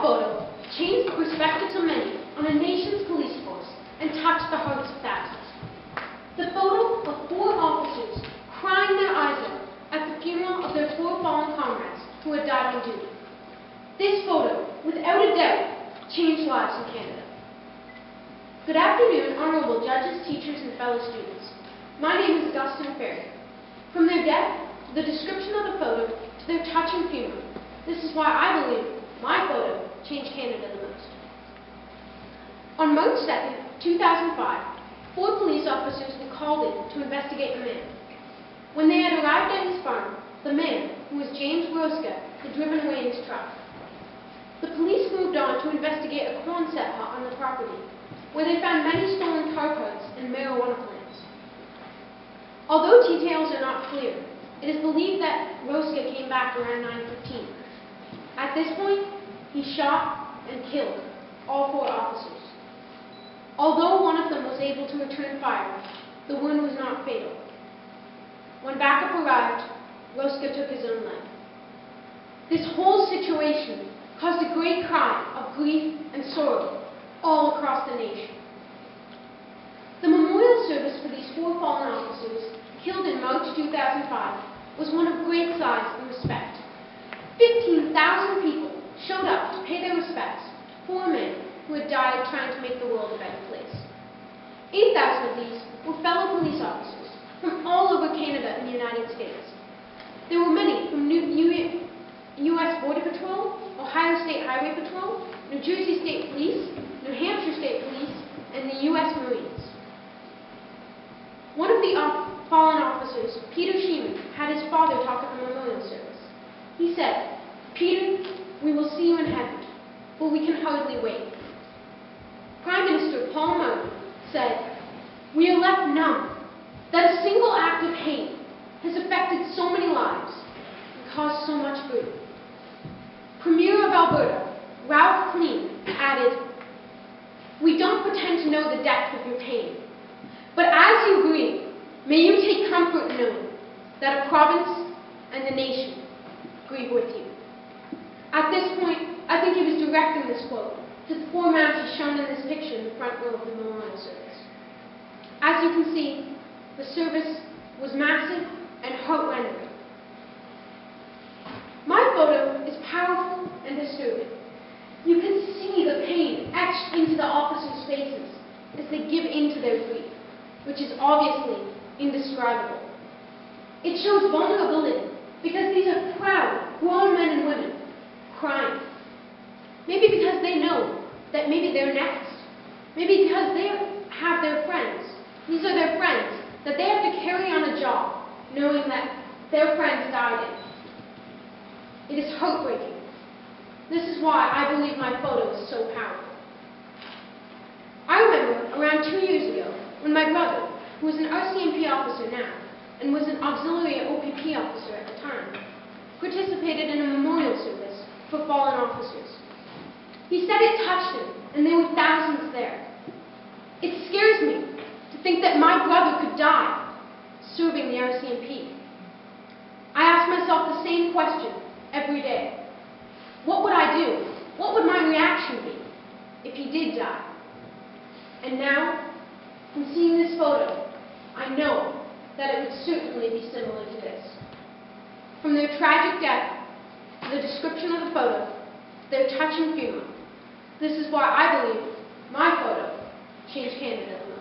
photo changed the perspectives of many on a nation's police force and touched the hearts of thousands. The photo of 4 officers crying their eyes out at the funeral of their 4 fallen comrades who had died on duty. This photo, without a doubt, changed lives in Canada. Good afternoon, honorable judges, teachers, and fellow students. My name is Augustine Ferry. From their death, to the description of the photo, to their touching funeral, this is why I believe my photo changed Canada the most. On March 2nd, 2005, 4 police officers were called in to investigate a man. When they had arrived at his farm, the man, who was James Roska, had driven away in his truck. The police moved on to investigate a Quonset hut on the property, where they found many stolen car parts and marijuana plants. Although details are not clear, it is believed that Roska came back around 9:15. At this point, he shot and killed all 4 officers. Although one of them was able to return fire, the wound was not fatal. When backup arrived, Roska took his own life. This whole situation caused a great cry of grief and sorrow all across the nation. The memorial service for these 4 fallen officers, killed in March 2005, was one of great size and respect. 15,000 people showed up to pay their respects to 4 men who had died trying to make the world a better place. 8,000 of these were fellow police officers from all over Canada and the United States. There were many from U.S. Border Patrol, Ohio State Highway Patrol, New Jersey State Police, New Hampshire State Police, and the U.S. Marines. One of the fallen officers, Peter Sheeman, had his father talk at the memorial service. He said, "Peter, we will see you in heaven, but we can hardly wait." Prime Minister Paul Martin said, "We are left numb that a single act of hate has affected so many lives and caused so much grief." Premier of Alberta, Ralph Klein, added, "We don't pretend to know the depth of your pain, but as you grieve, may you take comfort in knowing that a province and the nation grieve with you." At this point, I think he was directing this quote to the 4 mounties shown in this picture in the front row of the memorial service. As you can see, the service was massive and heart-rending. My photo is powerful and disturbing. You can see the pain etched into the officers' faces as they give in to their grief, which is obviously indescribable. It shows vulnerability because these are proud, grown men and women crying. Maybe because they know that maybe they're next. Maybe because they have their friends. These are their friends that they have to carry on a job knowing that their friends died in. It is heartbreaking. This is why I believe my photo is so powerful. I remember around 2 years ago when my brother, who is an RCMP officer now and was an auxiliary OPP officer at the time, participated in a memorial service for fallen officers. He said it touched him, and there were thousands there. It scares me to think that my brother could die serving the RCMP. I ask myself the same question every day. What would I do? What would my reaction be if he did die? And now, from seeing this photo, I know that it would certainly be similar to this. From their tragic death to the description of the photo, to their touching funeral, this is why I believe my photo changed Canada the most.